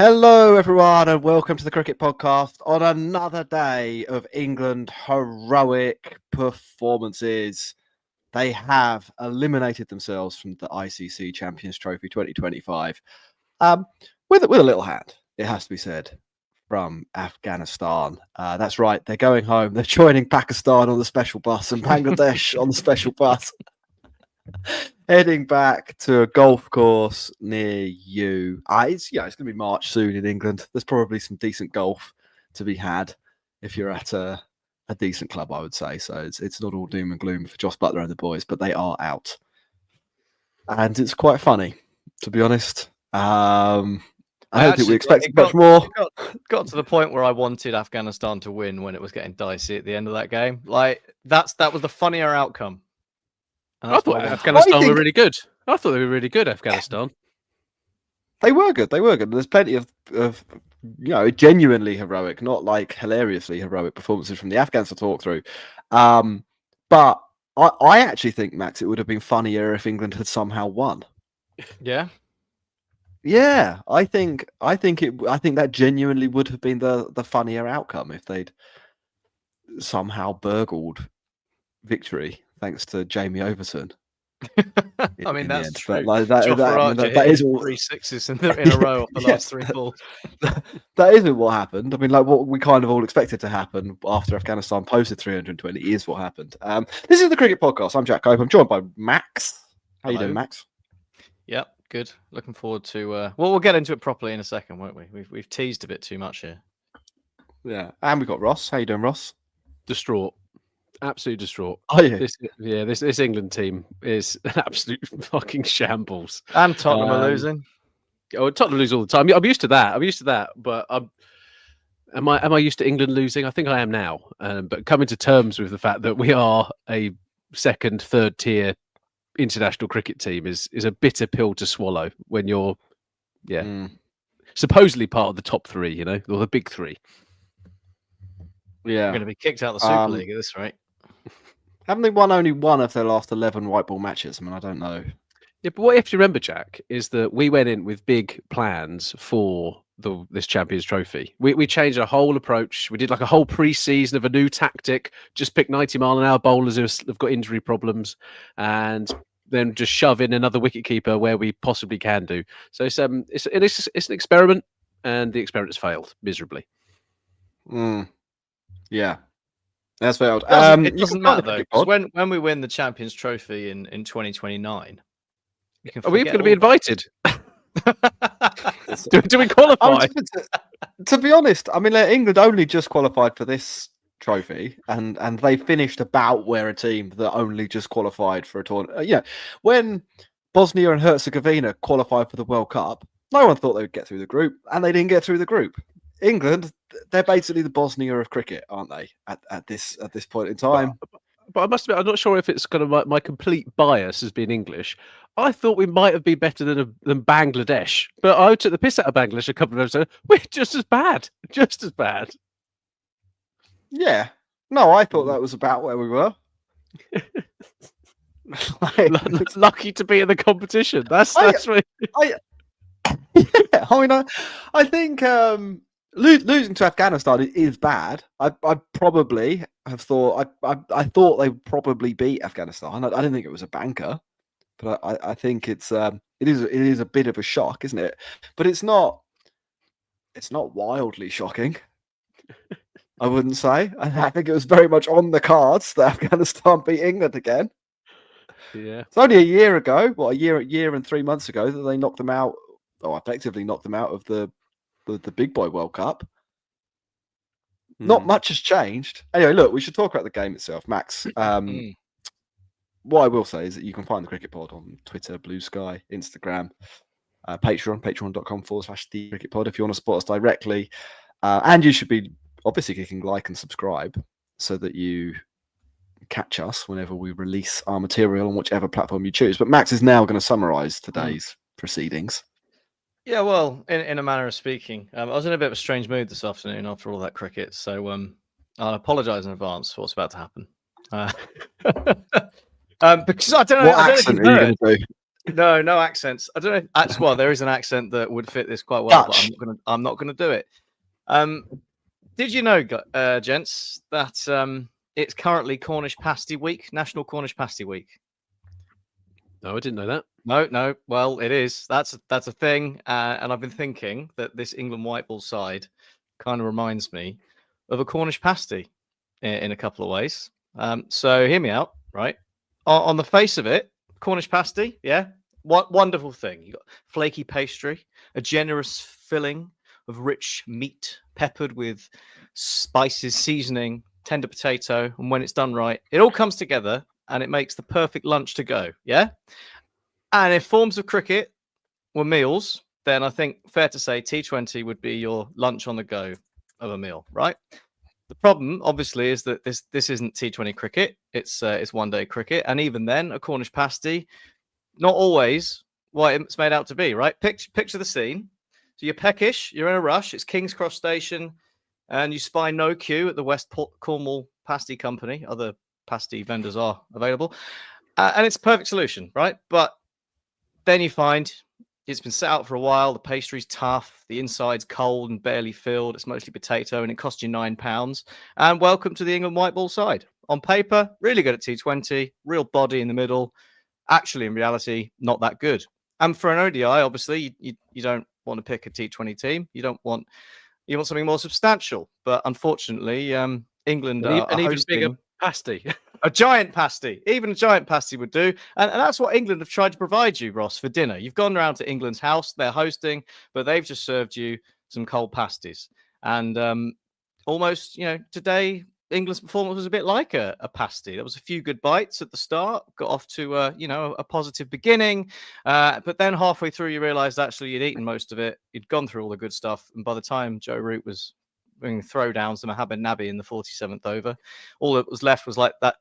Hello, everyone, and welcome to the Cricket Podcast on another day of England heroic performances. They have eliminated themselves from the ICC Champions Trophy 2025 with a little hand, it has to be said, from Afghanistan. That's right, they're going home. They're joining Pakistan on the special bus and Bangladesh on the special bus. Heading back to a golf course near you. It's going to be March soon in England. There's probably some decent golf to be had if you're at a decent club, I would say. So it's not all doom and gloom for Josh Buttler and the boys, but they are out. And it's quite funny, to be honest. I don't think we expected much more. It got to the point where I wanted Afghanistan to win when it was getting dicey at the end of that game. Like that was the funnier outcome. I thought Afghanistan were really good. I thought they were really good, Afghanistan. They were good. There's plenty of genuinely heroic, not like hilariously heroic performances from the Afghans to talk through. But I actually think, Max, it would have been funnier if England had somehow won. Yeah. Yeah, I think that genuinely would have been the funnier outcome if they'd somehow burgled victory thanks to Jamie Overton. I mean, that's true. But that is all 3 sixes in a row off the last 3 balls. That isn't what happened. I mean, like what we kind of all expected to happen after Afghanistan posted 320 is what happened. This is the Cricket Podcast. I'm Jack Cope. I'm joined by Max. How you doing, Max? Yep, good. Looking forward to. Well, we'll get into it properly in a second, won't we? We've teased a bit too much here. Yeah, and we've got Ross. How you doing, Ross? Distraught. Absolutely distraught. Oh yeah, this England team is an absolute fucking shambles. And Tottenham are losing. Oh, Tottenham lose all the time. I'm used to that. But am I used to England losing? I think I am now. But coming to terms with the fact that we are a second, third tier international cricket team is a bitter pill to swallow when you're supposedly part of the top 3, or the big 3. Yeah, we're going to be kicked out of the Super League at this rate. Haven't they won only one of their last 11 white ball matches? I mean, I don't know. Yeah, but what you have to remember, Jack, is that we went in with big plans for this Champions Trophy. We changed our whole approach. We did like a whole pre-season of a new tactic, just pick 90-mile-an-hour bowlers who have got injury problems, and then just shove in another wicketkeeper where we possibly can do. So it's an experiment, and the experiment has failed miserably. Yeah. That's failed. It doesn't matter though, because when we win the Champions Trophy in 2029, are we going to be invited? do we qualify? To be honest, I mean, England only just qualified for this trophy, and they finished about where a team that only just qualified for a tournament. When Bosnia and Herzegovina qualified for the World Cup, no one thought they would get through the group, and they didn't get through the group. England, they're basically the Bosnia of cricket, aren't they? At this point in time. But I must admit, I'm not sure if it's kind of my complete bias as being English. I thought we might have been better than Bangladesh, but I took the piss out of Bangladesh a couple of times. We're just as bad. Yeah. No, I thought that was about where we were. Lucky to be in the competition. That's really... Yeah, I mean, I think losing to Afghanistan is bad. I probably have thought I thought they would probably beat Afghanistan. I didn't think it was a banker, but I think it is a bit of a shock, isn't it? But it's not wildly shocking. I wouldn't say. I think it was very much on the cards that Afghanistan beat England again. Yeah, it's only a year ago. A year and 3 months ago that they knocked them out. Or effectively knocked them out of the Big Boy World Cup. Not much has changed. Anyway, look, we should talk about the game itself, Max. What I will say is that you can find the Cricket Pod on Twitter, Blue Sky, Instagram, patreon.com/the Cricket Pod if you want to support us directly. And you should be obviously clicking like and subscribe so that you catch us whenever we release our material on whichever platform you choose. But Max is now going to summarize today's proceedings. Yeah, well, in a manner of speaking, I was in a bit of a strange mood this afternoon after all that cricket, so I'll apologise in advance for what's about to happen. Because I don't know. What accent are you going to do? No accents. I don't know. Well, there is an accent that would fit this quite well, Dutch. but I'm not gonna do it. Did you know, gents, that it's currently Cornish Pasty Week, National Cornish Pasty Week? No, I didn't know that. No. Well, it is. That's a thing, and I've been thinking that this England white ball side kind of reminds me of a Cornish pasty in a couple of ways. So hear me out, right? On the face of it, Cornish pasty, yeah, what wonderful thing. You got flaky pastry, a generous filling of rich meat peppered with spices, seasoning, tender potato, and when it's done right, it all comes together and it makes the perfect lunch to go. Yeah. And if forms of cricket were meals, then I think fair to say T20 would be your lunch on the go of a meal, right? The problem, obviously, is that this isn't T20 cricket. It's one-day cricket, and even then, a Cornish pasty, not always what it's made out to be, right? Picture the scene. So you're peckish, you're in a rush. It's King's Cross Station, and you spy no queue at the West Cornwall Pasty Company. Other pasty vendors are available, and it's a perfect solution, right? But then you find it's been set out for a while. The pastry's tough. The inside's cold and barely filled. It's mostly potato, and it costs you £9. And welcome to the England white ball side. On paper, really good at T20, real body in the middle. Actually, in reality, not that good. And for an ODI, obviously, you don't want to pick a T20 team. You want something more substantial. But unfortunately, England are an even hosting bigger pasty. a giant pasty. Even a giant pasty would do. And that's what England have tried to provide you, Ross, for dinner. You've gone around to England's house. They're hosting, but they've just served you some cold pasties. And almost, today, England's performance was a bit like a pasty. There was a few good bites at the start, got off to a positive beginning. But then halfway through, you realised actually you'd eaten most of it. You'd gone through all the good stuff. And by the time Joe Root was doing throwdowns to Mohamed Nabi in the 47th over, all that was left was like that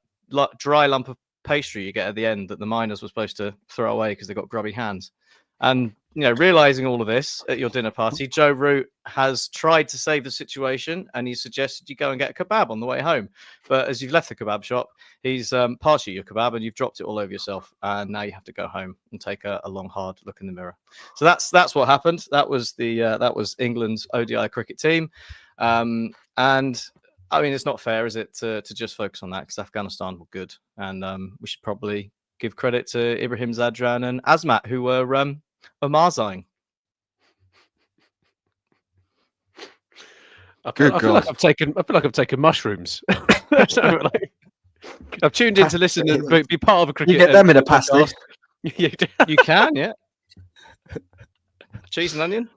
dry lump of pastry you get at the end that the miners were supposed to throw away because they got grubby hands. And realizing all of this at your dinner party, Joe Root has tried to save the situation, and he suggested you go and get a kebab on the way home. But as you've left the kebab shop, he's passed you your kebab and you've dropped it all over yourself, and now you have to go home and take a long, hard look in the mirror. So that's what happened. That was England's ODI cricket team. And I mean, it's not fair, is it, to just focus on that, because Afghanistan were good, and we should probably give credit to Ibrahim Zadran and Azmat, who were Omarzying. I feel like I've taken mushrooms. I've tuned in to listen and be part of a cricket. You get them in a pasty. You can, yeah. Cheese and onion.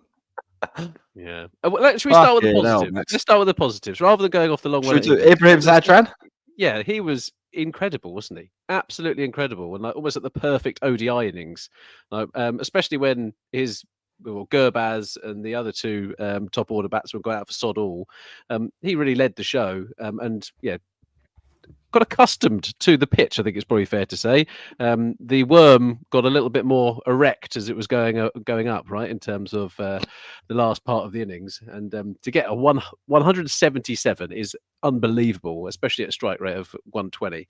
Yeah. Should we start with the positives? Let's start with the positives rather than going off the long way. Ibrahim Zadran? Yeah, he was incredible, wasn't he? Absolutely incredible, and almost at the perfect ODI innings. Especially when his Gurbaz and the other two top order batsmen got out for sod all. He really led the show, and got accustomed to the pitch, I think it's probably fair to say. The worm got a little bit more erect as it was going up, right, in terms of the last part of the innings. And to get a 177 is unbelievable, especially at a strike rate of 120.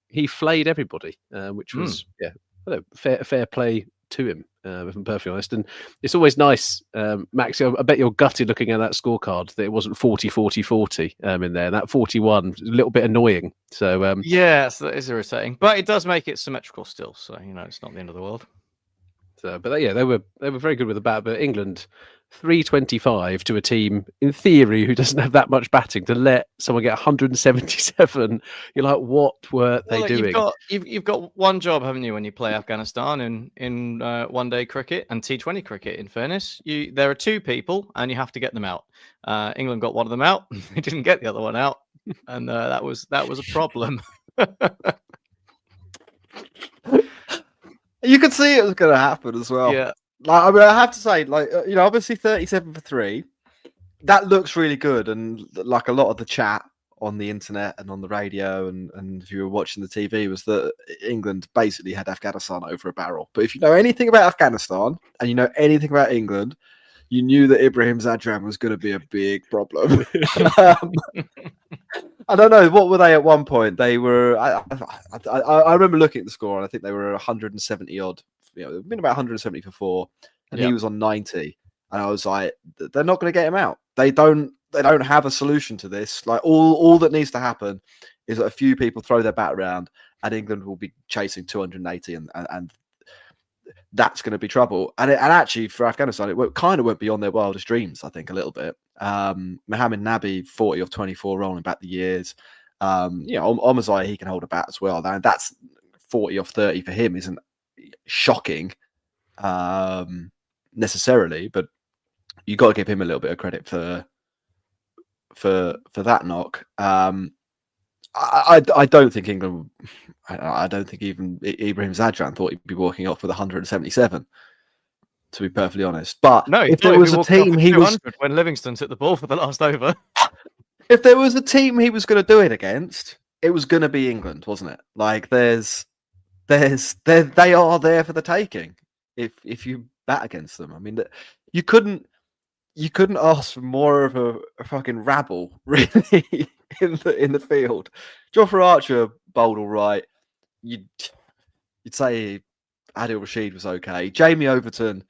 He flayed everybody, which was fair play to him, if I'm perfectly honest. And it's always nice, Max, I bet you're gutted looking at that scorecard that it wasn't 40-40-40 in there. That 41 is a little bit annoying. So yes, that is irritating, but it does make it symmetrical still, so it's not the end of the world. So, but yeah, they were very good with the bat. But England 325 to a team in theory who doesn't have that much batting, to let someone get 177. You're like, what were they doing? You've got one job, haven't you, when you play Afghanistan in one-day cricket and T20 cricket? In fairness, there are two people, and you have to get them out. England got one of them out. They didn't get the other one out, and that was a problem. You could see it was going to happen as well. Yeah. I mean, I have to say, obviously 37 for 3, that looks really good. And like a lot of the chat on the internet and on the radio and if you were watching the TV was that England basically had Afghanistan over a barrel. But if you know anything about Afghanistan and you know anything about England, you knew that Ibrahim Zadran was going to be a big problem. I don't know, what were they at one point? They were. I remember looking at the score, and I think they were 170 odd. It'd been about 170 for 4, and he was on 90. And I was like, they're not going to get him out. They don't have a solution to this. Like all that needs to happen is that a few people throw their bat around, and England will be chasing 280, and that's going to be trouble. And actually, for Afghanistan, it kind of went beyond their wildest dreams, I think, a little bit. Mohammed Nabi, 40 of 24, rolling back the years. Omazai, he can hold a bat as well. That's 40 of 30 for him isn't shocking necessarily, but you got to give him a little bit of credit for that knock. I don't think England. I don't think even Ibrahim Zadran thought he'd be walking off with 177. To be perfectly honest, but no, if there was a team he was when Livingston took the ball for the last over. If there was a team he was going to do it against, it was going to be England, wasn't it? Like they are there for the taking. If you bat against them, I mean, you couldn't ask for more of a fucking rabble, really, in the field. Jofra Archer bowled all right. You'd say Adil Rashid was okay. Jamie Overton,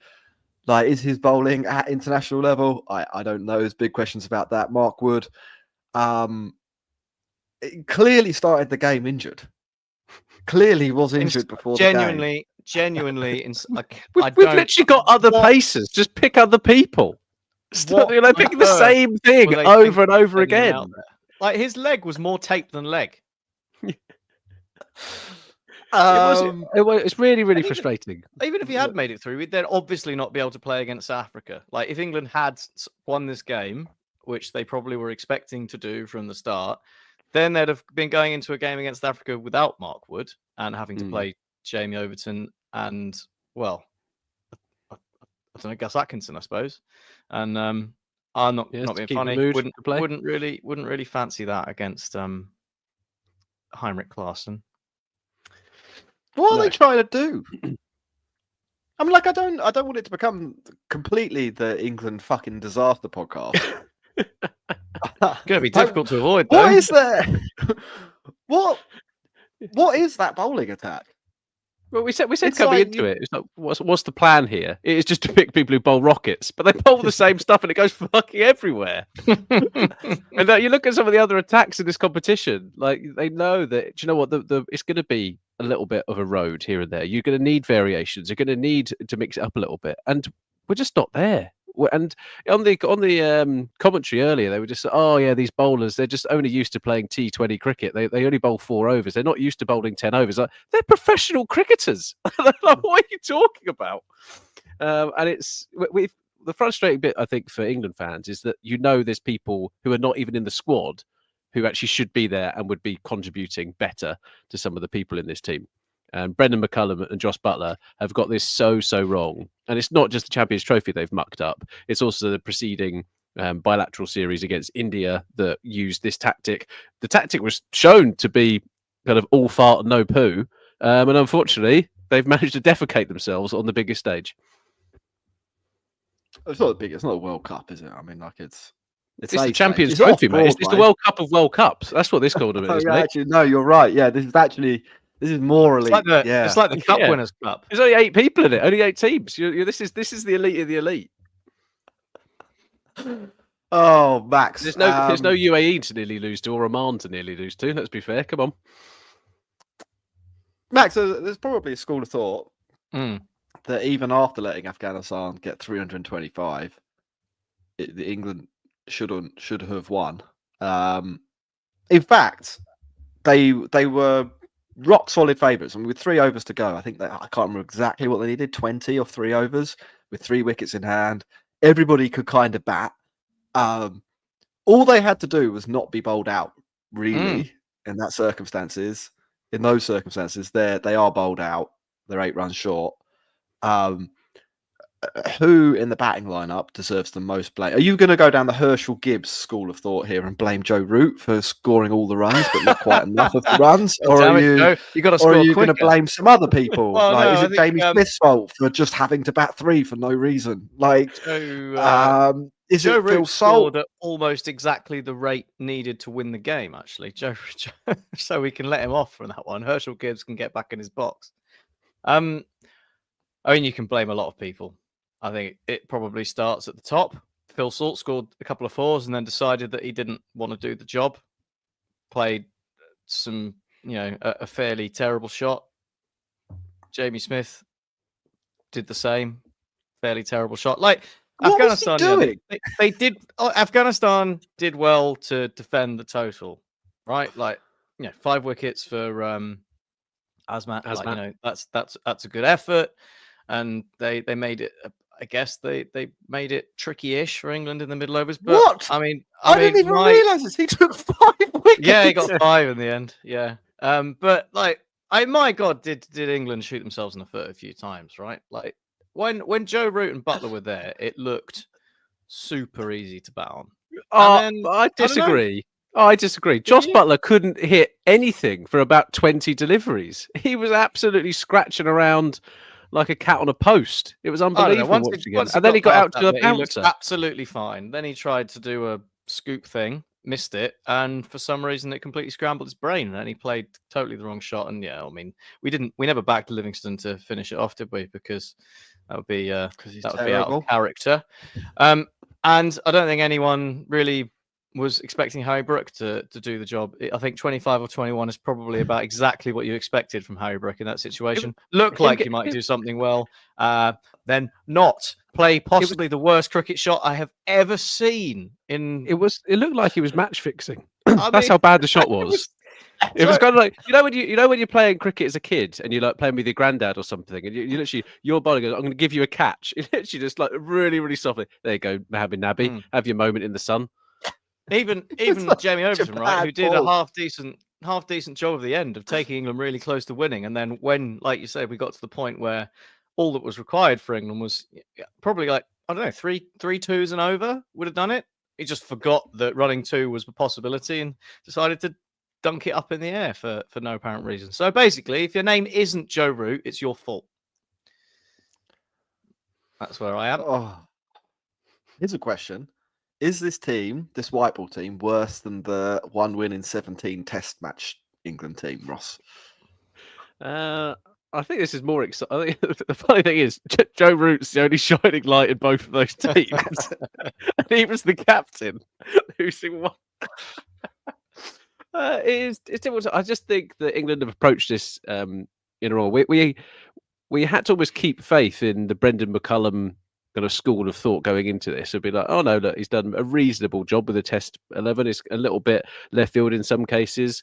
like, is his bowling at international level? I don't know. There's big questions about that. Mark Wood it clearly started the game injured. Clearly was injured before the game. Genuinely. We've literally got other pacers. Just pick other people. Picking the same thing over and over again. Like, his leg was more tape than leg. It's really, really frustrating. Even if he had made it through, they'd obviously not be able to play against Africa. Like, if England had won this game, which they probably were expecting to do from the start, then they'd have been going into a game against Africa without Mark Wood and having to play Jamie Overton and, well, I don't know, Gus Atkinson, I suppose. And I'm not being funny. Wouldn't really fancy that against Heinrich Klaassen. What are they trying to do? I mean, like, I don't want it to become completely the England fucking disaster podcast. It's going to be difficult to avoid, though. What is there? What is that bowling attack? Well, we said coming into it. It's like, what's the plan here? It is just to pick people who bowl rockets, but they bowl the same stuff and it goes fucking everywhere. And you look at some of the other attacks in this competition, like, they know that. Do you know what? It's going to be a little bit of a road here and there. You're going to need variations. You're going to need to mix it up a little bit, and we're just not there. And on the commentary earlier, they were just, oh yeah, these bowlers, they're just only used to playing T20 cricket. They only bowl 4 overs. They're not used to bowling 10 overs. Like, they're professional cricketers. Like, what are you talking about? And it's the frustrating bit, I think, for England fans is that there's people who are not even in the squad who actually should be there and would be contributing better to some of the people in this team. And Brendan McCullum and Josh Buttler have got this so wrong. And it's not just the Champions Trophy they've mucked up. It's also the preceding bilateral series against India that used this tactic. The tactic was shown to be kind of all fart and no poo. And unfortunately, they've managed to defecate themselves on the biggest stage. It's not the biggest. It's not a World Cup, is it? I mean, like, it's the Champions Trophy, mate. It's the World Cup of World Cups. That's what this tournament is, mate. Actually, no, you're right. Yeah, this is morally. It's like the Cup Winners' Cup. There's only 8 people in it, only 8 teams. This is the elite of the elite. Oh, Max. There's no UAE to nearly lose to or Oman to nearly lose to. Let's be fair. Come on, Max. There's probably a school of thought that even after letting Afghanistan get 325, England should have won. In fact, they were rock solid favourites, and with 3 overs to go, I think I can't remember exactly what they needed, 20 or 3 overs with 3 wickets in hand. Everybody could kind of bat. All they had to do was not be bowled out, really. In those circumstances, they are bowled out. They're 8 runs short. Who in the batting lineup deserves the most blame? Are you going to go down the Herschel Gibbs school of thought here and blame Joe Root for scoring all the runs but not quite enough of the runs, or are you going to blame some other people? Is it Jamie Smith's fault for just having to bat 3 for no reason? Like, Is Joe it Phil Root Salt? scored at almost exactly the rate needed to win the game, actually. So we can let him off from that one. Herschel Gibbs can get back in his box. I mean, you can blame a lot of people. I think it probably starts at the top. Phil Salt scored a couple of fours and then decided that he didn't want to do the job. Played some, a fairly terrible shot. Jamie Smith did the same. Fairly terrible shot. Like, What Afghanistan, was he doing? they did. Afghanistan did well to defend the total, right? Like, 5 wickets for Azmat. Like, that's a good effort, and they made it. I guess they made it tricky-ish for England in the middle overs. But What? I mean, I didn't even realise this. He took 5 wickets. Yeah, he got 5 in the end. Yeah. But like, my God, did England shoot themselves in the foot a few times, right? Like, when Joe Root and Buttler were there, it looked super easy to bat on. I disagree. I disagree. Josh Buttler couldn't hit anything for about 20 deliveries. He was absolutely scratching around like a cat on a post. It was unbelievable watching him. And then he got out to a bouncer. He looked absolutely fine. Then he tried to do a scoop thing, missed it, and for some reason it completely scrambled his brain. And then he played totally the wrong shot. And I mean, we never backed Livingston to finish it off, did we? Because that would be out of character. And I don't think anyone really was expecting Harry Brook to do the job. I think 25 or 21 is probably about exactly what you expected from Harry Brook in that situation. Look like you might do something well, then not play possibly the worst cricket shot I have ever seen. It looked like he was match fixing. That's how bad the shot was. It was kind of like when you're playing cricket as a kid and you're like playing with your granddad or something, and you literally your body goes, "I'm going to give you a catch." You literally just like really, really softly. There you go, Mohammed Nabi. Have your moment in the sun. Even Jamie Overton, right, who did a half decent job at the end of taking England really close to winning, and then when, like you said, we got to the point where all that was required for England was probably like, I don't know, three twos and over would have done it. He just forgot that running 2 was a possibility and decided to dunk it up in the air for no apparent reason. So basically, if your name isn't Joe Root, it's your fault. That's where I am. Oh. Here's a question. Is this team, this white ball team, worse than the 1 win in 17 test match England team, Ross? I think this is more exciting. I think the funny thing is, Joe Root's the only shining light in both of those teams. And he was the captain. Who's won. It's difficult. I just think that England have approached this in a wrong. We had to almost keep faith in the Brendan McCullum kind of school of thought going into this. It'd be like, oh no, look, he's done a reasonable job with the Test 11. It's a little bit left field in some cases,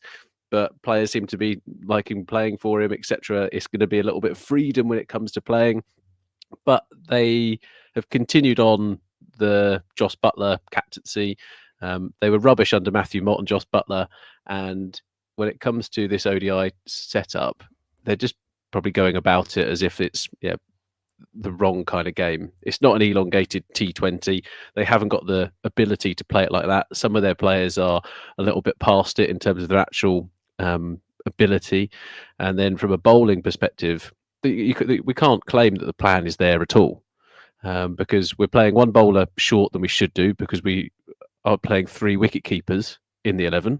but players seem to be liking playing for him, etc. It's going to be a little bit of freedom when it comes to playing, but they have continued on the Josh Buttler captaincy. They were rubbish under Matthew Mott and Josh Buttler, and when it comes to this ODI setup, they're just probably going about it as if it's the wrong kind of game. It's not an elongated T20. They haven't got the ability to play it like that. Some of their players are a little bit past it in terms of their actual ability. And then from a bowling perspective, we can't claim that the plan is there at all, because we're playing one bowler short than we should do, because we are playing 3 wicket keepers in the 11,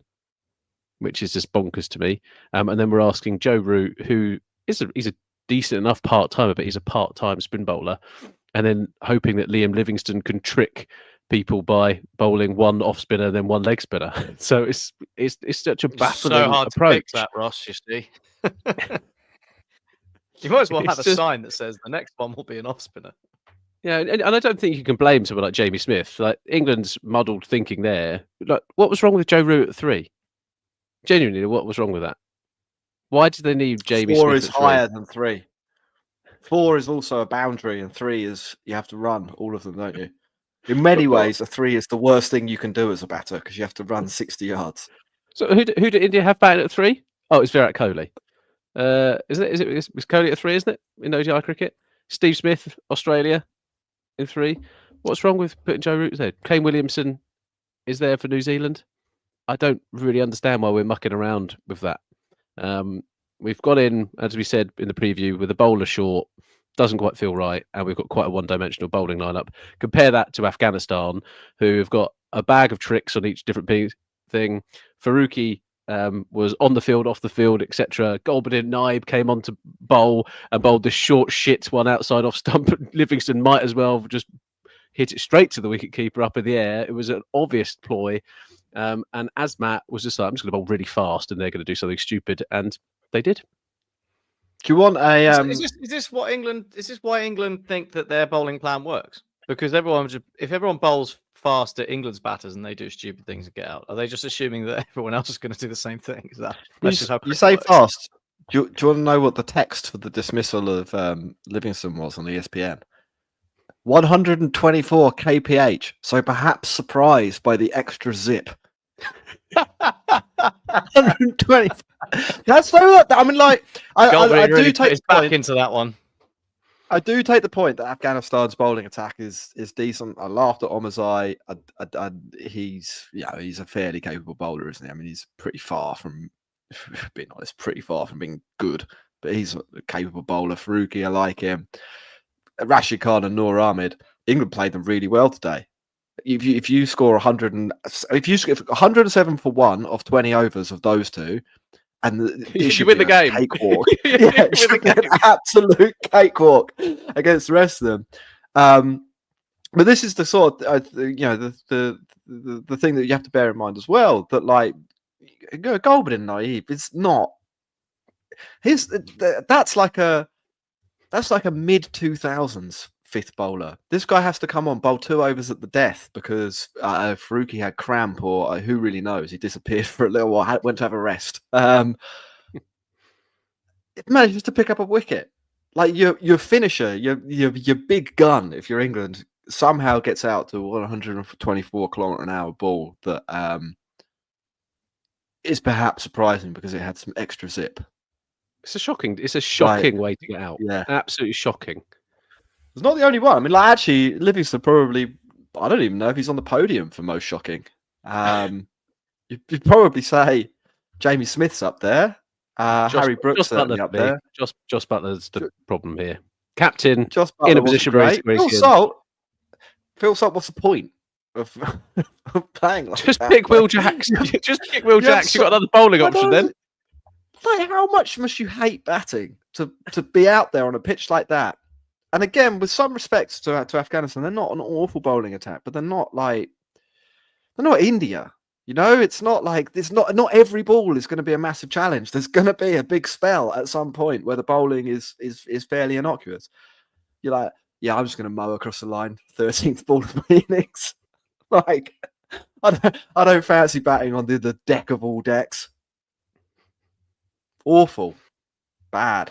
which is just bonkers to me. And then we're asking Joe Root, who he's a decent enough part-timer, but he's a part-time spin bowler, and then hoping that Liam Livingstone can trick people by bowling 1 off spinner, then 1 leg spinner. So it's such a baffling so hard approach. To fix that, Ross, you see. You might as well have a sign that says the next one will be an off spinner. Yeah, and I don't think you can blame someone like Jamie Smith. Like, England's muddled thinking there. Like, what was wrong with Joe Root at 3? Genuinely, what was wrong with that? Why did they need Jamie Smith? 4 is higher than 3. 4 is also a boundary, and 3 is you have to run all of them, don't you? In many ways, a 3 is the worst thing you can do as a batter because you have to run 60 yards. So who did India have batting at 3? Oh, it's Virat Kohli. Is it Kohli at 3? Isn't it in ODI cricket? Steve Smith, Australia, in 3. What's wrong with putting Joe Root there? Kane Williamson is there for New Zealand. I don't really understand why we're mucking around with that. We've got in, as we said in the preview, with a bowler short. doesn't quite feel right, and we've got quite a one-dimensional bowling lineup. Compare that to Afghanistan, who have got a bag of tricks on each different thing. Faruqi was on the field, off the field, etc. Golbadin Naib came on to bowl and bowled this short shit one outside off stump. Livingston might as well just hit it straight to the wicketkeeper up in the air. It was an obvious ploy. And Asmat was just like, I'm just going to bowl really fast and they're going to do something stupid. And they did. Do you want a? Is this what England? Is this why England think that their bowling plan works? Because if everyone bowls fast at England's batters and they do stupid things and get out, are they just assuming that everyone else is going to do the same thing? Is that just how you say works? Fast? Do you want to know what the text for the dismissal of Livingston was on ESPN? 124 kph. So perhaps surprised by the extra zip. 120. That's so. I mean, like, I do take his back into that one. I do take the point that Afghanistan's bowling attack is decent. I laughed at Omazai. He's a fairly capable bowler, isn't he? I mean, he's pretty far from being honest, pretty far from being good, but he's a capable bowler. Faruqi, I like him. Rashid Khan and Noor Ahmed. England played them really well today. If you score 107 for one off 20 overs of those two, and you should win the game. Cakewalk. Yeah, it should be an absolute cakewalk against the rest of them. But this is the sort of, the thing that you have to bear in mind as well, that like Golbadin Naib, it's not that's like a mid 2000s fifth bowler. This guy has to come on, bowl 2 overs at the death because Faruqi had cramp, or who really knows, he disappeared for a little while, went to have a rest. It manages to pick up a wicket. Like your finisher, your big gun, if you're England, somehow gets out to 124 km/h ball that is perhaps surprising because it had some extra zip. It's a shocking way to get out. Yeah, absolutely shocking. It's not the only one. I mean, like, actually, Livingston probably, I don't even know if he's on the podium for most shocking. You'd probably say Jamie Smith's up there. Harry Brooks certainly up there. Joss Butler's the problem here. Captain in a position where he's Phil Salt, what's the point of playing like just that? Pick Will Jacks. Just pick Will Jacks. You've got another bowling option then. Like, how much must you hate batting to be out there on a pitch like that? And again, with some respects to Afghanistan, they're not an awful bowling attack, but they're not India. You know, it's not like not every ball is going to be a massive challenge. There's going to be a big spell at some point where the bowling is fairly innocuous. You're like, yeah, I'm just going to mow across the line, 13th ball of my innings. Like, I don't fancy batting on the deck of all decks. Awful, bad,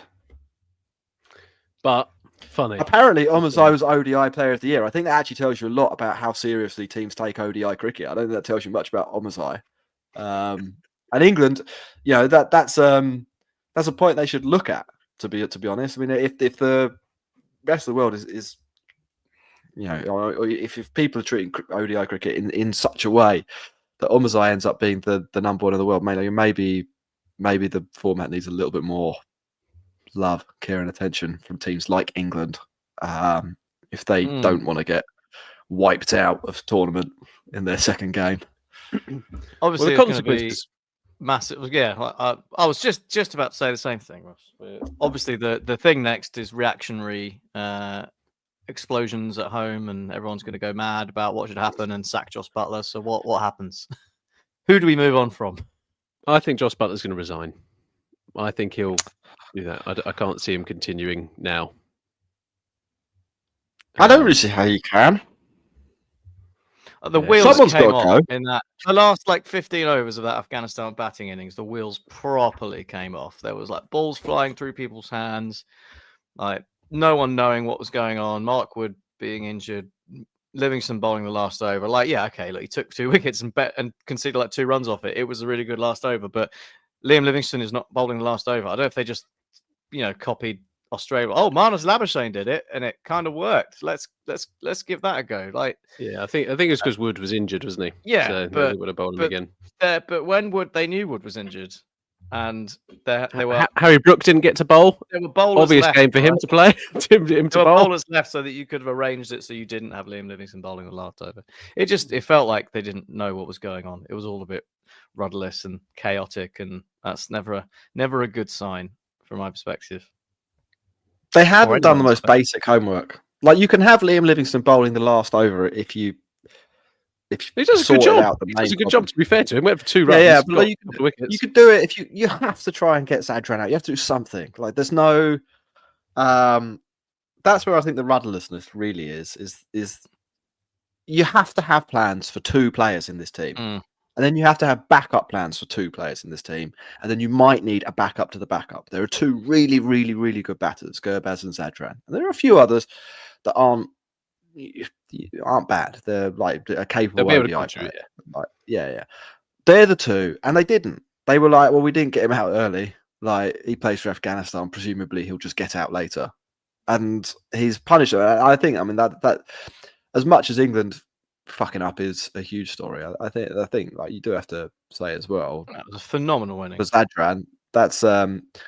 but funny. Apparently, Omazai was ODI Player of the Year. I think that actually tells you a lot about how seriously teams take ODI cricket. I don't think that tells you much about Omazai. And England, that's a point they should look at. To be honest, I mean, if the rest of the world is if people are treating ODI cricket in such a way that Omazai ends up being the number one in the world, maybe the format needs a little bit more love, care, and attention from teams like England if they don't want to get wiped out of tournament in their second game. Obviously, it's going to be massive. Yeah, I was just about to say the same thing, Ross. Obviously, the thing next is reactionary explosions at home, and everyone's going to go mad about what should happen and sack Joss Butler. So what happens? Who do we move on from? I think Joss Butler's going to resign. I think he'll do that. I can't see him continuing now. I don't really see how you can. The wheels came off in that. The last 15 overs of that Afghanistan batting innings, the wheels properly came off. There was balls flying through people's hands, no one knowing what was going on. Mark Wood being injured, Livingston bowling the last over. He took 2 wickets and conceded 2 runs off it. It was a really good last over, but Liam Livingstone is not bowling the last over. I don't know if they just, copied Australia. Oh, Marnus Labuschagne did it, and it kind of worked. Let's give that a go. I think it's because Wood was injured, wasn't he? Yeah, so but they would have bowled him again. But when they knew Wood was injured, and they were Harry Brook didn't get to bowl. there were bowlers Obvious left, game for him right? to play. him There to were bowl. bowlers left so that you could have arranged it so you didn't have Liam Livingstone bowling the last over. It felt like they didn't know what was going on. It was all a bit rudderless and chaotic, and that's never a good sign from my perspective. They hadn't done the anyone's most basic homework. Like, you can have Liam Livingstone bowling the last over if you He does a good sorted job. out the He main does a good problem. job, to be fair to him. Went for 2 runs. Yeah, but got like, a couple of wickets. you could do it if you have to try and get Zadran out. You have to do something. Like, there's no that's where I think the rudderlessness really is you have to have plans for 2 players in this team. And then you have to have backup plans for 2 players in this team. And then you might need a backup to the backup. There are 2 really, really, really good batters, Gurbaz and Zadran. And there are a few others that aren't bad. They're like a capable They'll be able to ODI contribute, player. Like, yeah. They're the 2. And they didn't. They were like, well, we didn't get him out early. Like, he plays for Afghanistan. Presumably he'll just get out later. And he's punished. I think, I mean, that as much as England fucking up is a huge story, I think like you do have to say as well. That was a phenomenal winning. For Zadran, that's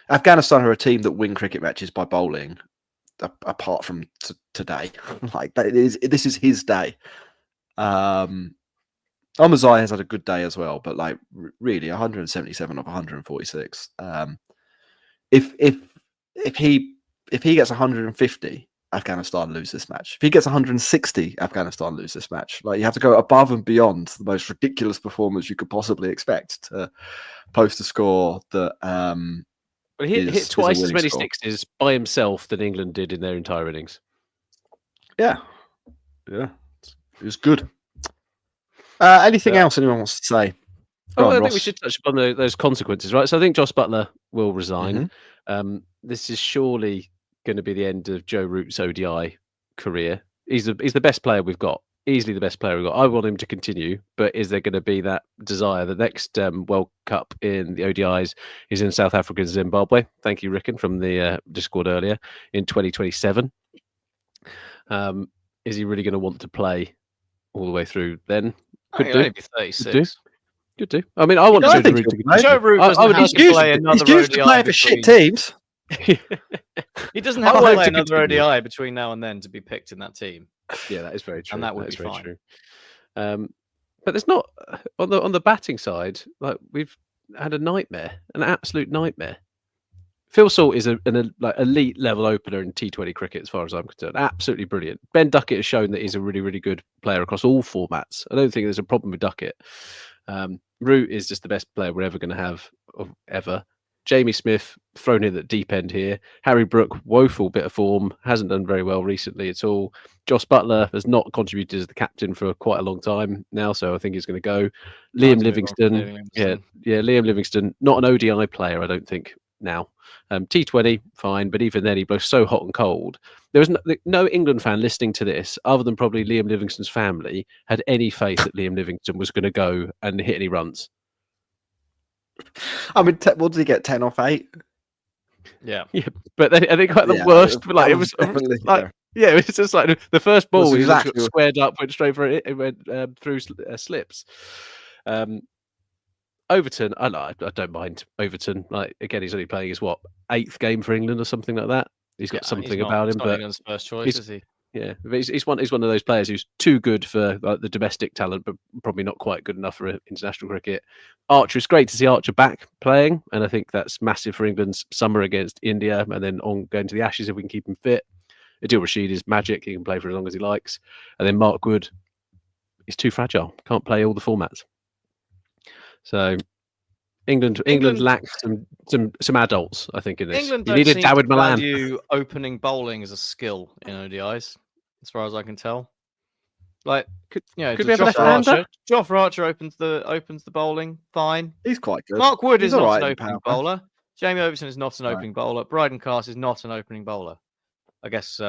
Afghanistan are a team that win cricket matches by bowling. Apart from today, like this is his day. Omazai has had a good day as well, but like really 177 of 146. If he gets 150, Afghanistan lose this match. If he gets 160, Afghanistan lose this match. Like, you have to go above and beyond the most ridiculous performance you could possibly expect to post a score that But he hit twice as many score. sixes by himself than England did in their entire innings. Yeah, it was good. Anything else anyone wants to say? I think we should touch upon those consequences, right? So I think Josh Buttler will resign. This is surely going to be the end of Joe Root's ODI career. He's the best player we've got. Easily the best player we've got. I want him to continue, but is there going to be that desire? The next World Cup in the ODIs is in South Africa and Zimbabwe. Thank you, Rickon, from the Discord earlier, in 2027. Is he really going to want to play all the way through then? Could do. Maybe 36. Could do. I mean, I want Joe Root to play. Joe Root doesn't have to play another ODI. He's used to play for shit teams. He doesn't have to play another ODI between now and then to be picked in that team. Yeah, that is very true. And that would be fine. True. But there's not on the batting side. Like, we've had a nightmare, an absolute nightmare. Phil Salt is an elite level opener in T20 cricket, as far as I'm concerned. Absolutely brilliant. Ben Duckett has shown that he's a really, really good player across all formats. I don't think there's a problem with Duckett. Root is just the best player we're ever going to have ever. Jamie Smith thrown in at deep end here. Harry Brook, woeful bit of form, hasn't done very well recently at all. Josh Buttler has not contributed as the captain for quite a long time now, so I think he's going to go. Liam Livingstone, Liam Livingstone, not an ODI player, I don't think now. T20, fine, but even then he blows so hot and cold. There was no England fan listening to this, other than probably Liam Livingstone's family, had any faith that Liam Livingstone was going to go and hit any runs. I mean, what did he get? 10 off 8? Yeah, but then I think like the worst. Like, it was like, it was just like the first ball was exactly squared up, went straight for it. It went through slips. Overton, I don't mind Overton. Like, again, he's only playing his 8th game for England or something like that. He's got something about him, but England's first choice, is he? Yeah, but he's one of those players who's too good for like the domestic talent, but probably not quite good enough for international cricket. Archer, it's great to see Archer back playing, and I think that's massive for England's summer against India, and then on going to the Ashes if we can keep him fit. Adil Rashid is magic; he can play for as long as he likes. And then Mark Wood is too fragile; can't play all the formats. So England lacked some adults, I think, in this. England you needed Dawid Malan. Value opening bowling as a skill in ODIs, as far as I can tell. Like, could we have Joff Archer opens the bowling, fine. He's quite good. Mark Wood is not an opening bowler. Jamie Overton is not an opening bowler. Bryden Cast is not an opening bowler. I guess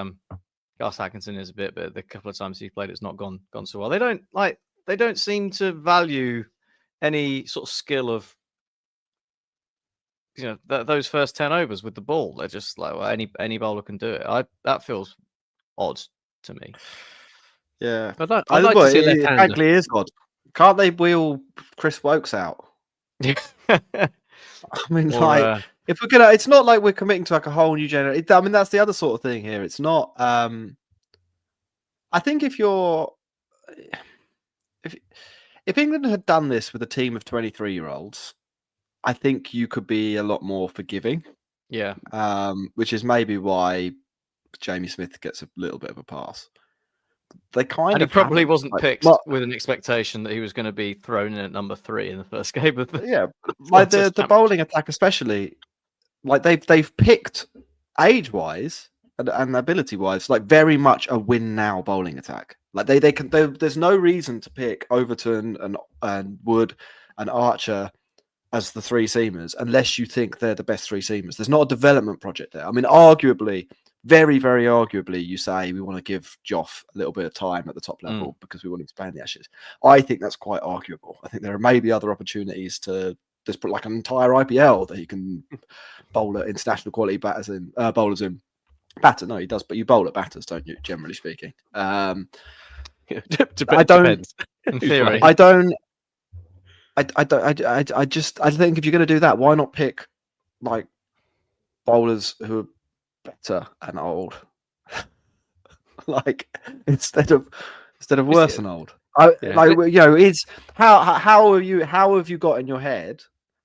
Gus Atkinson is a bit, but the couple of times he's played, it's not gone so well. They don't seem to value any sort of skill of, those first 10 overs with the ball. They're just like, well, any bowler can do it. That feels odd to me. Yeah, I'd like to see a left-hander. Frankly, is odd. Can't they wheel Chris Wokes out? I mean, Or, like, if we're gonna, it's not like we're committing to like a whole new generation. I mean, that's the other sort of thing here. It's not. I think if England had done this with a team of 23-year-olds, I think you could be a lot more forgiving. yeah, Which is maybe why Jamie Smith gets a little bit of a pass. They kind and he of probably haven't. wasn't Like, picked well, with an expectation that he was going to be thrown in at number 3 in the first game of the yeah, like the Championship. bowling attack especially. Like they've picked age-wise and ability-wise, like very much a win now bowling attack. Like there's no reason to pick Overton and Wood and Archer as the three seamers unless you think they're the best three seamers. There's not a development project there. I mean, arguably, very, very arguably, you say we want to give Joff a little bit of time at the top level because we want him to play in the Ashes. I think that's quite arguable. I think there are maybe other opportunities to just put like an entire IPL that he can bowl at international quality bowlers in. Batter, no, he does, but you bowl at batters, don't you? Generally speaking, I don't. In theory, I don't. I think if you're going to do that, why not pick like bowlers who are better and old, like instead of worse and old. It's how have you got in your head?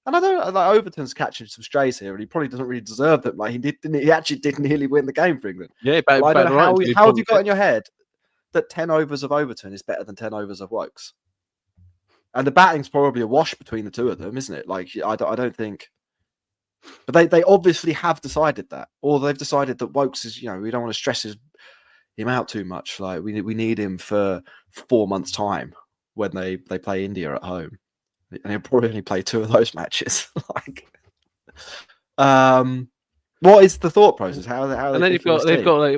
And I don't like Overton's catching some strays here, and he probably doesn't really deserve them. Like he actually did nearly win the game for England. Yeah, but I don't know how have you got in your head that 10 overs of Overton is better than 10 overs of Wokes? And the batting's probably a wash between the two of them, isn't it? Like I don't think. But they obviously have decided that, or they've decided that Wokes is, we don't want to stress him out too much. Like we need him for 4 months' time when they play India at home, and he'll probably only play 2 of those matches. What is the thought process? How and then they've got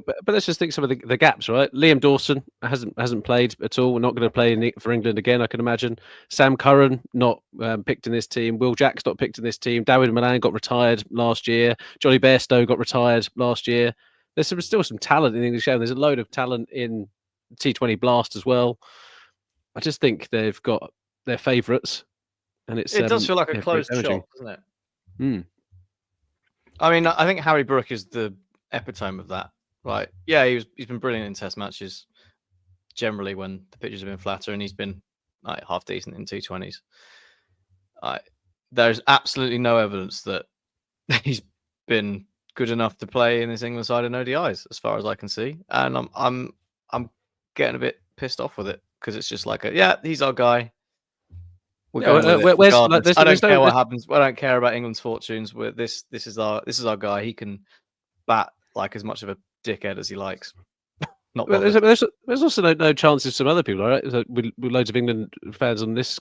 but let's just think some of the gaps, right? Liam Dawson hasn't played at all. We're not going to play for England again, I can imagine. Sam Curran not picked in this team. Will Jack's not picked in this team. Dawid Malan got retired last year. Johnny Bairstow got retired last year. There's still some talent in the English game. There's a load of talent in T20 Blast as well. I just think they've got their favourites, and it does feel like a closed shop, doesn't it? Hmm. I mean, I think Harry Brook is the epitome of that, right? Yeah, he's been brilliant in Test matches, generally when the pitches have been flatter, and he's been like half decent in T20s. There's absolutely no evidence that he's been good enough to play in this England side in ODIs, as far as I can see, and I'm getting a bit pissed off with it because it's just like, he's our guy. We're going with it. I don't care what happens. I don't care about England's fortunes. This is our guy. He can bat like as much of a dickhead as he likes. There's also no chance of some other people, right? With loads of England fans on this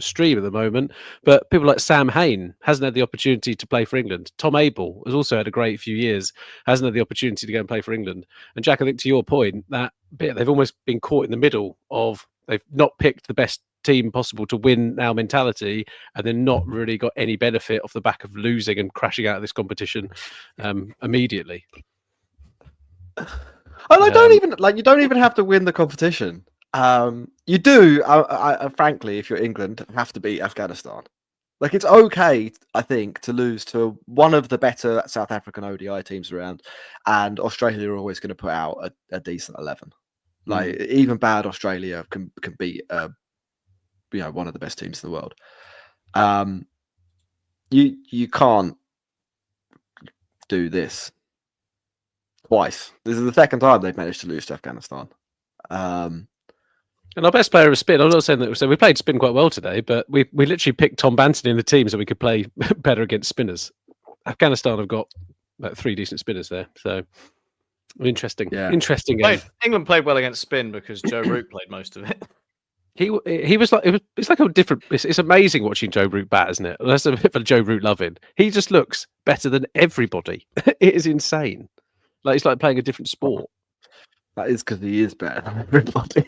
stream at the moment, but people like Sam Hain hasn't had the opportunity to play for England. Tom Abel has also had a great few years, hasn't had the opportunity to go and play for England. And Jack, I think to your point, that bit they've almost been caught in the middle of they've not picked the best team possible to win now mentality, and then not really got any benefit off the back of losing and crashing out of this competition immediately. And I don't even you don't even have to win the competition. You do, frankly, if you're England, have to beat Afghanistan. Like it's okay, I think, to lose to one of the better South African ODI teams around, and Australia are always going to put out a decent 11. Like even bad Australia can beat one of the best teams in the world. You can't do this twice. This is the second time they've managed to lose to Afghanistan. And our best player is spin. I'm not saying that. So we played spin quite well today, but we literally picked Tom Banton in the team so we could play better against spinners. Afghanistan have got about 3 decent spinners there, so interesting. Yeah. Interesting game. England played well against spin because Joe Root played most of it. He was like it's like a different. It's amazing watching Joe Root bat, isn't it? That's a bit of a Joe Root loving. He just looks better than everybody. It is insane. Like it's like playing a different sport. That is because he is better than everybody.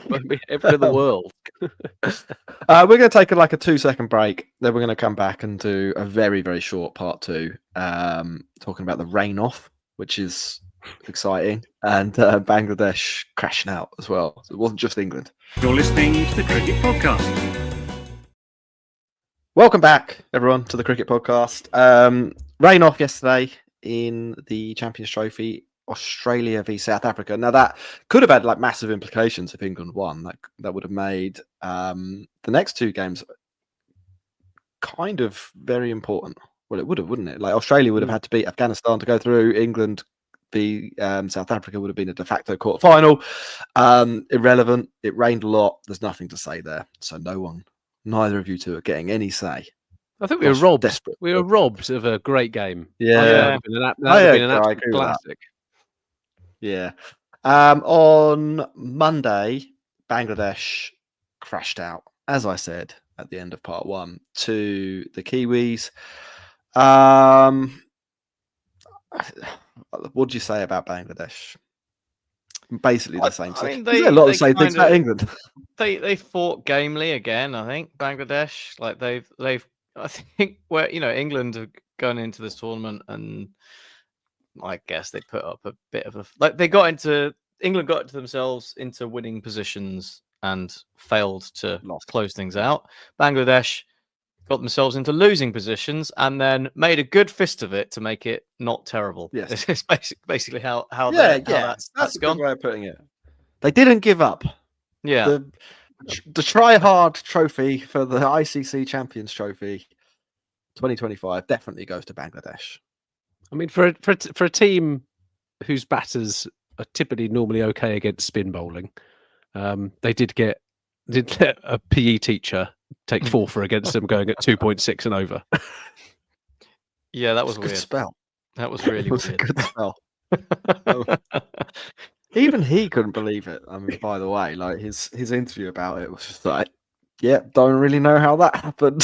Everyone in the world. We're going to take a 2-second break. Then we're going to come back and do a very, very short part 2, talking about the rain off, which is exciting, and Bangladesh crashing out as well. So it wasn't just England. You're listening to the Cricket Podcast. Welcome back, everyone, to the Cricket Podcast. Rain off yesterday in the Champions Trophy, Australia v South Africa. Now that could have had like massive implications if England won. That would have made the next two games kind of very important. Well, it would have, wouldn't it? Like Australia would have had to beat Afghanistan to go through. England v South Africa would have been a de facto quarterfinal. Irrelevant. It rained a lot. There's nothing to say there. So neither of you two are getting any say. I think we were Gosh, robbed. desperate. We were robbed of a great game. Yeah. That would have been an I absolute agree with that. classic. Yeah. On Monday, Bangladesh crashed out, as I said at the end of part one, to the Kiwis. What do you say about Bangladesh? Basically the same thing. A lot of the same things about England. They fought gamely again. I think Bangladesh, like they've. I think where England have gone into this tournament, and I guess they put up a bit of England got themselves into winning positions and failed to close things out. Bangladesh got themselves into losing positions and then made a good fist of it to make it not terrible. Yes, it's basically how that's a gone. good way of putting it. They didn't give up. Yeah, the try hard trophy for the ICC Champions trophy 2025 definitely goes to Bangladesh. I mean, for a team whose batters are typically normally okay against spin bowling, they did let a PE teacher take 4 for against them, going at 2.6 and over. Yeah, that was a good spell. That was really weird. A good spell. Even he couldn't believe it. I mean, by the way, like his interview about it was just like, yeah, don't really know how that happened.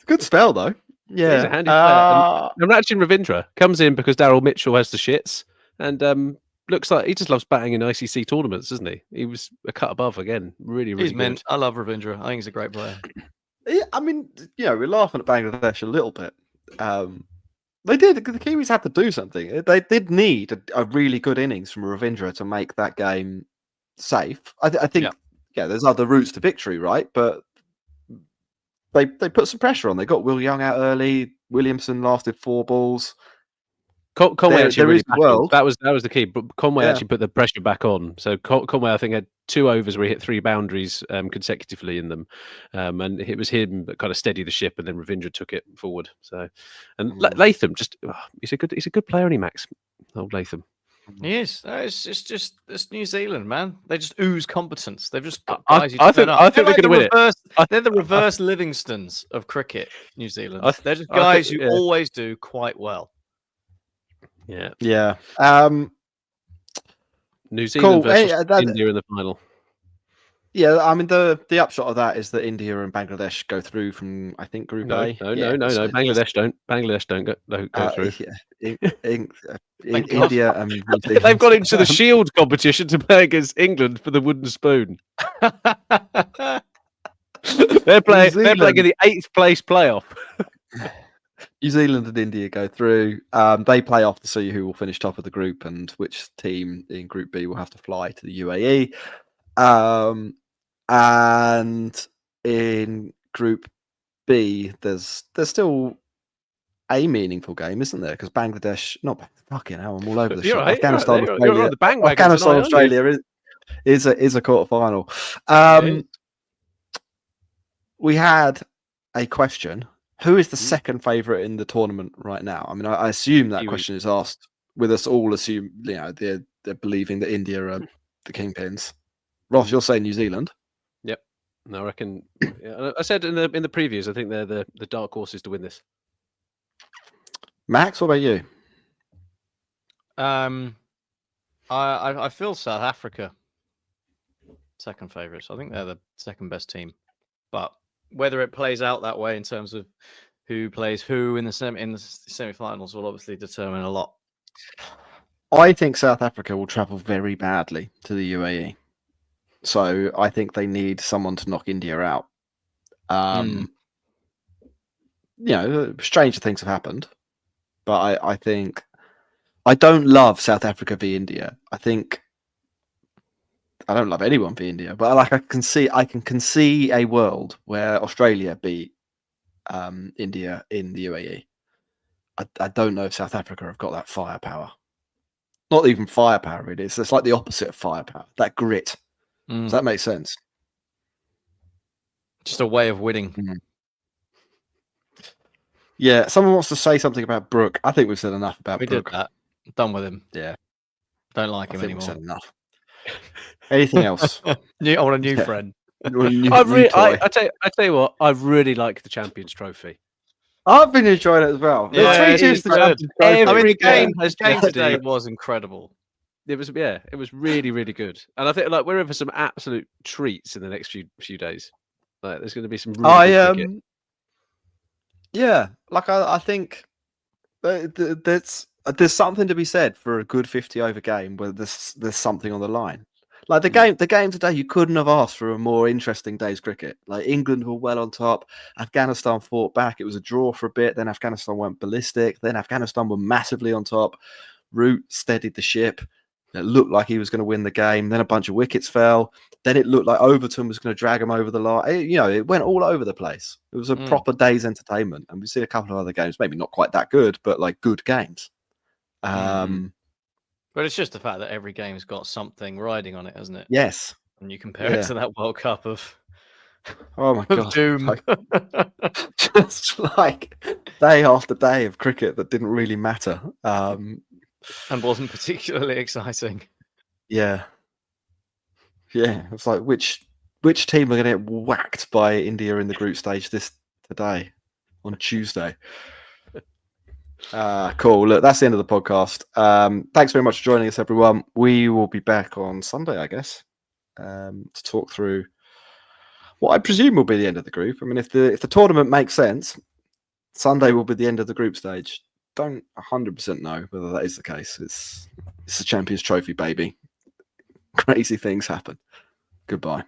Good spell though. Yeah. He's a handy player. And Rachin Ravindra comes in because Daryl Mitchell has the shits, and looks like he just loves batting in ICC tournaments, doesn't he? He was a cut above again. Really he's good. Mint. I love Ravindra. I think he's a great player. Yeah, I mean, we're laughing at Bangladesh a little bit. The Kiwis had to do something. They did need a really good innings from Ravindra to make that game safe. I think, there's other routes to victory, right? But they put some pressure on. They got Will Young out early. Williamson lasted 4 balls. Conway actually really well. That was the key. But Conway actually put the pressure back on. So Conway, I think, had 2 overs where he hit 3 boundaries consecutively in them, and it was him that kind of steadied the ship, and then Ravindra took it forward. So, and Latham he's a good player, isn't he, Max? Old Latham. He is. It's New Zealand, man. They just ooze competence. They've just got guys I think they're going to win it. They're the reverse Livingstons of cricket, New Zealand. They're just guys who always do quite well. Yeah. New Zealand versus India in the final. Yeah, I mean the upshot of that is that India and Bangladesh go through from Group A. No. Bangladesh don't. Bangladesh don't go through. India and New Zealand. They've got into the Shield competition to play against England for the wooden spoon. They're playing in the 8th place playoff. New Zealand and India go through. They play off to see who will finish top of the group and which team in Group B will have to fly to the UAE. And in Group B, there's still a meaningful game, isn't there? Because Bangladesh, not fucking hell, I'm all over the shop. Right, Afghanistan, Australia, Australia is a quarterfinal. We had a question. Who is the second favourite in the tournament right now? I mean, I assume that question is asked with us all. Assume they're believing that India are the kingpins. Ross, you're saying New Zealand. Yep. No, I reckon. I said in the previews, I think they're the dark horses to win this. Max, what about you? I feel South Africa second favourites. I think they're the second best team, but whether it plays out that way in terms of who plays who in the semi-finals will obviously determine a lot. I think South Africa will travel very badly to the UAE. So I think they need someone to knock India out. Stranger things have happened, but I think I don't love South Africa v India. I think I don't love anyone for India, but like I can see a world where Australia beat India in the UAE. I don't know if South Africa have got that firepower. Not even firepower, it is. It's like the opposite of firepower. That grit. Does that make sense? Just a way of winning. Yeah. Someone wants to say something about Brooke. I think we've said enough about We Brooke. did that. Done with him. Yeah. Don't like I him think anymore. we've said enough. Anything else? I want a new friend. I tell you what, I really like the Champions Trophy. I've been enjoying it as well. Yeah, The 3-2 is the good. Champions Trophy. I mean, the game has today was incredible. It was really, really good. And I think like we're in for some absolute treats in the next few days. Like there's going to be some really good cricket. Yeah, like I think there's something to be said for a good 50 over game where there's something on the line. Like the game today, you couldn't have asked for a more interesting day's cricket. Like England were well on top, Afghanistan fought back. It was a draw for a bit, then Afghanistan went ballistic, then Afghanistan were massively on top. Root steadied the ship. It looked like he was going to win the game. Then a bunch of wickets fell. Then it looked like Overton was going to drag him over the line. It went all over the place. It was a proper day's entertainment. And we've seen a couple of other games, maybe not quite that good, but like good games. But it's just the fact that every game's got something riding on it, hasn't it? Yes. And you compare it to that World Cup of oh my god, doom. Just like day after day of cricket that didn't really matter. And wasn't particularly exciting. Yeah. It was like which team are going to get whacked by India in the group stage today on Tuesday? Cool. Look, that's the end of the podcast. Thanks very much for joining us, everyone. We will be back on Sunday, I guess, to talk through what I presume will be the end of the group. I mean, if the tournament makes sense, Sunday will be the end of the group stage. Don't 100% know whether that is the case. It's the Champions Trophy, baby. Crazy things happen. Goodbye.